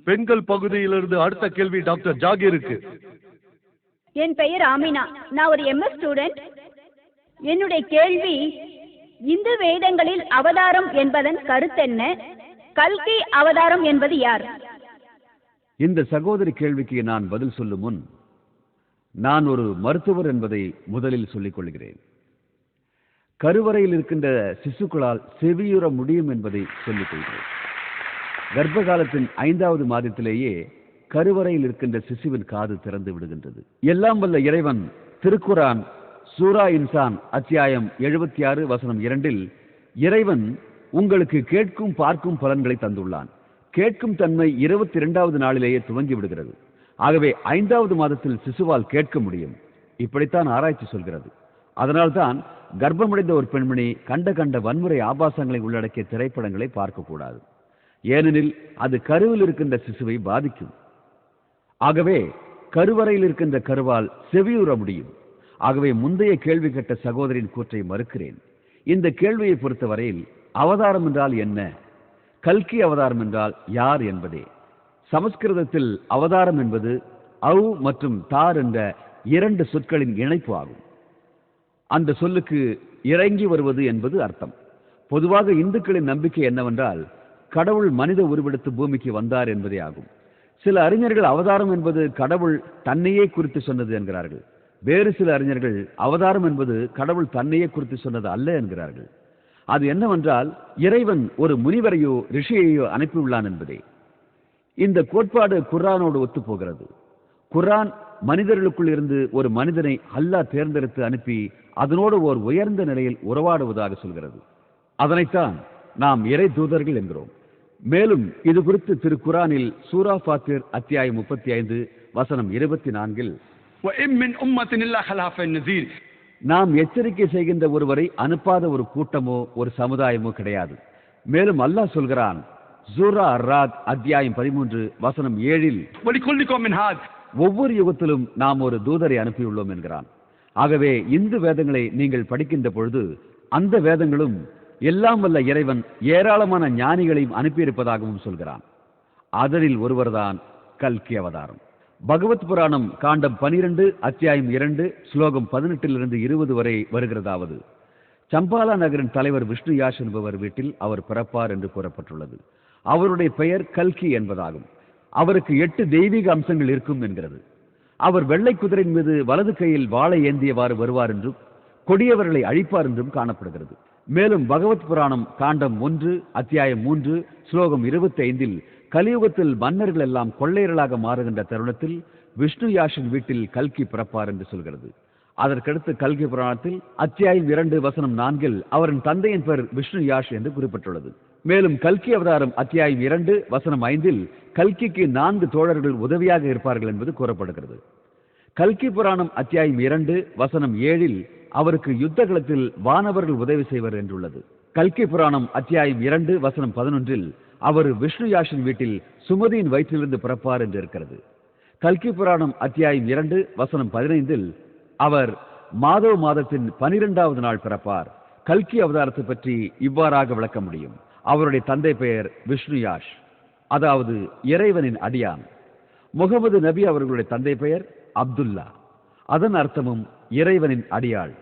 பெண்கள் பகுதியிலிருந்து அடுத்த கேள்வி டாக்டர் ஜாகீருக்கு. என் பெயர் ஆமினா. நான் ஒரு MS ஸ்டூடெண்ட். என்னுடைய கேள்வி, இந்து வேதங்களில் அவதாரம் என்பதன் கருத்தென்ன? கல்கி அவதாரம் என்பது யார்? இந்த சகோதரி கேள்விக்கு நான் பதில் சொல்லும் முன் நான் ஒரு மருத்துவர் என்பதை முதலில் சொல்லிக் கொள்கிறேன். கருவறையில் இருக்கின்ற சிசுக்களால் செவியுற முடியும் என்பதை சொல்லிக் கொள்கிறேன். கர்ப்ப காலத்தின் 5வது மாதத்திலேயே கருவறையில் இருக்கின்ற சிசுவின் காது திறந்து விடுகின்றது. எல்லாம் வல்ல இறைவன் திருக்குரான் சூரா இன்சான் அத்தியாயம் 76 வசனம் 2 இறைவன் உங்களுக்கு கேட்கும் பார்க்கும் பலன்களை தந்துள்ளான். கேட்கும் தன்மை 22வது நாளிலேயே துவங்கி விடுகிறது. ஆகவே 5வது மாதத்தில் சிசுவால் கேட்க முடியும். இப்படித்தான் ஆராய்ச்சி சொல்கிறது. அதனால்தான் கர்ப்பமடைந்த ஒரு பெண்மணி கண்ட வன்முறை ஆபாசங்களை உள்ளடக்கிய திரைப்படங்களை பார்க்கக்கூடாது. ஏனெனில் அது கருவில் இருக்கின்ற சிசுவை பாதிக்கும். ஆகவே கருவறையில் இருக்கின்ற கருவால் செவியுற முடியும். ஆகவே முந்தைய கேள்வி கேட்ட சகோதரின் கூற்றை மறுக்கிறேன். இந்த கேள்வியை பொறுத்தவரையில் அவதாரம் என்றால் என்ன, கல்கி அவதாரம் என்றால் யார் என்பதே. சமஸ்கிருதத்தில் அவதாரம் என்பது அவு மற்றும் தார் என்ற 2 சொற்களின் இணைப்பு ஆகும். அந்த சொல்லுக்கு இறங்கி வருவது என்பது அர்த்தம். பொதுவாக இந்துக்களின் நம்பிக்கை என்னவென்றால் கடவுள் மனித உருவெடுத்து பூமிக்கு வந்தார் என்பதே ஆகும். சில அறிஞர்கள் அவதாரம் என்பது கடவுள் தன்னையே குறித்து சொன்னது என்கிறார்கள். வேறு சில அறிஞர்கள் அவதாரம் என்பது கடவுள் தன்னையே குறித்து சொன்னது அல்ல என்கிறார்கள். அது என்னவென்றால் இறைவன் ஒரு முனிவரையோ ரிஷியையோ அனுப்பியுள்ளான் என்பதே. இந்த கோட்பாடு குர்ஆனோடு ஒத்துப்போகிறது. குர்ஆன் மனிதர்களுக்குள் இருந்து ஒரு மனிதனை அல்லாஹ் தேர்ந்தெடுத்து அனுப்பி அதனோடு ஓர் உயர்ந்த நிலையில் உறவாடுவதாக சொல்கிறது. அதனைத்தான் நாம் இறை தூதர்கள் என்கிறோம். மேலும் இது குறித்து திரு குர்ஆனில் சூரா ஃபாத்திர் அத்தியாயம் 35 வசனம் 24 நாம் எச்சரிக்கை செய்கின்ற ஒருவரை அனுப்பாத ஒரு கூட்டமோ ஒரு சமுதாயமோ கிடையாது. மேலும் அல்லாஹ் சொல்கிறான் சூரா அர்-ராத் அத்தியாயம் 13 வசனம் 7 ஒவ்வொரு யுகத்திலும் நாம் ஒரு தூதரை அனுப்பியுள்ளோம் என்கிறான். ஆகவே இந்து வேதங்களை நீங்கள் படிக்கின்ற பொழுது அந்த வேதங்களும் எல்லாம் வல்ல இறைவன் ஏராளமான ஞானிகளையும் அனுப்பியிருப்பதாகவும் சொல்கிறான். அதனில் ஒருவர்தான் கல்கி அவதாரம். பகவத் புராணம் காண்டம் 12 அத்தியாயம் 2 ஸ்லோகம் 18 20 வரை வருகிறதாவது, சம்பாலா நகரின் தலைவர் விஷ்ணு யாஷ் என்பவர் வீட்டில் அவர் பிறப்பார் என்று கூறப்பட்டுள்ளது. அவருடைய பெயர் கல்கி என்பதாகும். அவருக்கு 8 தெய்வீக அம்சங்கள் இருக்கும் என்கிறது. அவர் வெள்ளை குதிரையின் மீது வலது கையில் வாளை ஏந்தியவாறு வருவார் என்றும் கொடியவர்களை அழிப்பார் என்றும் காணப்படுகிறது. மேலும் பகவத் புராணம் காண்டம் 1 அத்தியாயம் 3 ஸ்லோகம் 25 கலியுகத்தில் மன்னர்கள் எல்லாம் கொள்ளையர்களாக மாறுகின்ற தருணத்தில் விஷ்ணு யாஷின் வீட்டில் கல்கி பிறப்பார் என்று சொல்கிறது. அதற்கடுத்து கல்கி புராணத்தில் அத்தியாயம் 2 வசனம் 4 அவரின் தந்தையின் பெயர் விஷ்ணு யாஷ் என்று குறிப்பிட்டுள்ளது. மேலும் கல்கி அவதாரம் அத்தியாயம் 2 வசனம் 5 கல்கிக்கு 4 தோழர்கள் உதவியாக இருப்பார்கள் என்பது கூறப்படுகிறது. கல்கி புராணம் அத்தியாயம் 2 வசனம் 7 அவருக்கு யுத்த களத்தில் வானவர்கள் உதவி செய்வர் என்றுள்ளது. கல்கி புராணம் அத்தியாயம் 2 வசனம் 11 அவர் விஷ்ணு யாஷின் வீட்டில் சுமதியின் வயிற்றிலிருந்து பிறப்பார் என்று இருக்கிறது. கல்கி புராணம் அத்தியாயம் 2 வசனம் 15 அவர் மாதவ மாதத்தின் 12வது நாள் பிறப்பார். கல்கி அவதாரத்தை பற்றி இவ்வாறாக விளக்க முடியும். அவருடைய தந்தை பெயர் விஷ்ணு யாஷ், அதாவது இறைவனின் அடியான். முகமது நபி அவர்களுடைய தந்தை பெயர் அப்துல்லா, அதன் அர்த்தமும் இறைவனின் அடியாள்.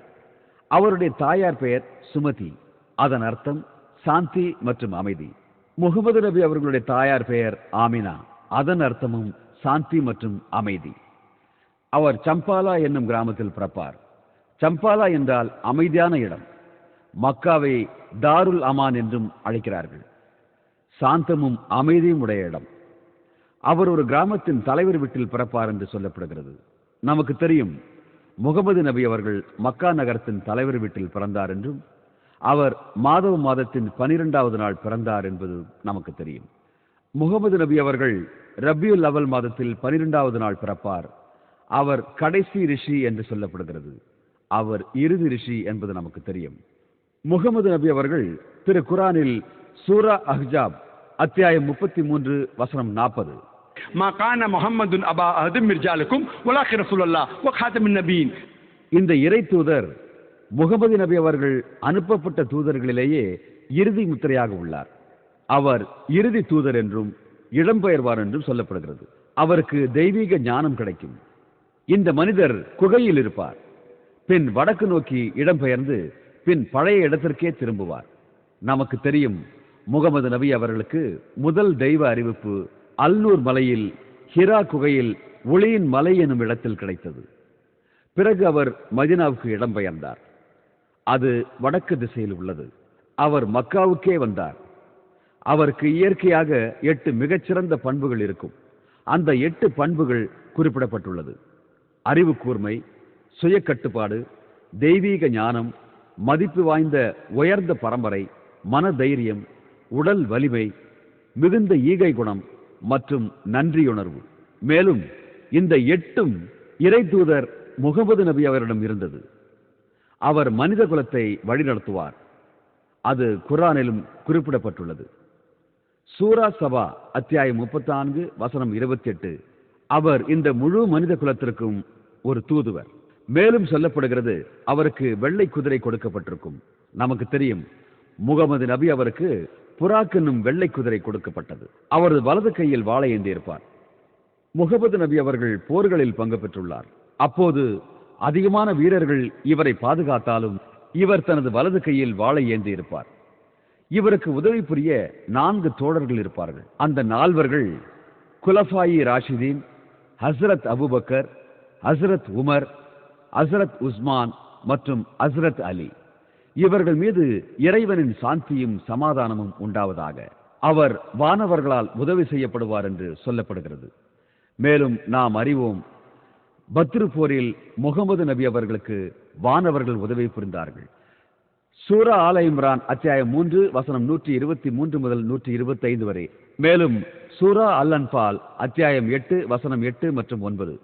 அவருடைய தாயார் பெயர் சுமதி, அதன் அர்த்தம் சாந்தி மற்றும் அமைதி. முகமது நபி அவர்களுடைய தாயார் பெயர் ஆமினா, அதன் அர்த்தமும் சாந்தி மற்றும் அமைதி. அவர் சம்பாலா என்னும் கிராமத்தில் பிறப்பார். சம்பாலா என்றால் அமைதியான இடம். மக்காவை தாருல் அமான் என்றும் அழைக்கிறார்கள். சாந்தமும் அமைதியும் உடைய இடம். அவர் ஒரு கிராமத்தின் தலைவர் வீட்டில் பிறப்பார் என்று சொல்லப்படுகிறது. நமக்கு தெரியும் முகமது நபி அவர்கள் மக்கா நகரத்தின் தலைவர் வீட்டில் பிறந்தார் என்றும் அவர் மாதவ மாதத்தின் 12வது நாள் பிறந்தார் என்பது நமக்கு தெரியும். முகமது நபி அவர்கள் ரபியுல் அவல் மாதத்தில் 12வது நாள் பிறப்பார். அவர் கடைசி ரிஷி என்று சொல்லப்படுகிறது. அவர் இறுதி ரிஷி என்பது நமக்கு தெரியும். முகமது நபி அவர்கள் திரு குர்ஆனில் சூரா அஹ்ஜாப் அத்தியாயம் 33 வசனம் 40 இந்த இறை தூதர் முகமது நபி அவர்கள் அனுப்பப்பட்ட தூதர்களிலேயே இறுதி முத்திரையாக உள்ளார். அவர் இறுதி தூதர் என்றும் இடம்பெயர்வார் என்றும் சொல்லப்படுகிறது. அவருக்கு தெய்வீக ஞானம் கிடைக்கும். இந்த மனிதர் குகையில் இருப்பார். பின் வடக்கு நோக்கி இடம்பெயர்ந்து பின் பழைய இடத்திற்கே திரும்புவார். நமக்கு தெரியும், முகமது நபி அவர்களுக்கு முதல் தெய்வ அறிவிப்பு அல்நூர் மலையில் ஹிரா குகையில் ஒளியின் மலை எனும் இடத்தில் கிடைத்தது. பிறகு அவர் மதீனாவுக்கு இடம்பெயர்ந்தார். அது வடக்கு திசையில் உள்ளது. அவர் மக்காவுக்கே வந்தார். அவருக்கு இயற்கையாக 8 மிகச்சிறந்த பண்புகள் இருக்கும். அந்த 8 பண்புகள் குறிப்பிடப்பட்டுள்ளது. அறிவு கூர்மை, சுய கட்டுப்பாடு, தெய்வீக ஞானம், மதிப்பு வாய்ந்த உயர்ந்த பரம்பரை, மன தைரியம், உடல் வலிமை, மிகுந்த ஈகை குணம் மற்றும் நன்றியுணர்வு. மேலும் இந்த 8ம் இறை தூதர் முகமது நபி அவரிடம் இருந்தது. அவர் மனித குலத்தை வழிநடத்துவார். அது குர்ஆனிலும் குறிப்பிடப்பட்டுள்ளது. சூரா சபா அத்தியாயம் 34 வசனம் 28. அவர் இந்த முழு மனித குலத்திற்கும் ஒரு தூதுவர். மேலும் சொல்லப்படுகிறது, அவருக்கு வெள்ளை குதிரை கொடுக்கப்பட்டிருக்கும். நமக்கு தெரியும், முகமது நபி அவருக்கு புராக் என்னும் வெள்ளை குதிரை கொடுக்கப்பட்டது. அவரது வலது கையில் வாளை ஏந்தி இருப்பார். முகமது நபி அவர்கள் போர்களில் பங்கு பெற்றுள்ளார். அப்போது அதிகமான வீரர்கள் இவரை பாதுகாத்தாலும் இவர் தனது வலது கையில் வாளை ஏந்தி இருப்பார். இவருக்கு உதவி புரிய 4 தோழர்கள் இருப்பார்கள். அந்த 4வர்கள் குலஃபாயி ராஷிதீன், ஹஸ்ரத் அபூபக்கர், ஹஸ்ரத் உமர், ஹஸ்ரத் உஸ்மான் மற்றும் ஹஸ்ரத் அலி. இவர்கள் மீது இறைவனின் சாந்தியும் சமாதானமும் உண்டாவதாக. அவர் வானவர்களால் உதவி செய்யப்படுவார் என்று சொல்லப்படுகிறது. மேலும் நாம் அறிவோம், பத்ரு போரில் முகமது நபி அவர்களுக்கு வானவர்கள் உதவி புரிந்தார்கள். சூரா ஆல இம்ரான் அத்தியாயம் 3 வசனம் 123 முதல் 125 வரை. மேலும் சூரா அல் அன்பால் அத்தியாயம் 8 வசனம் 8 மற்றும் 9.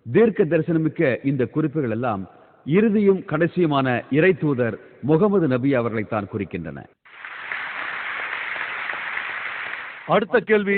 தீர்க்க தரிசனமிக்க இந்த குறிப்புகள் எல்லாம் இறுதியும் கடைசியுமான இறை தூதர் முகமது நபி அவர்களைத்தான் குறிக்கின்றன. அடுத்த கேள்வி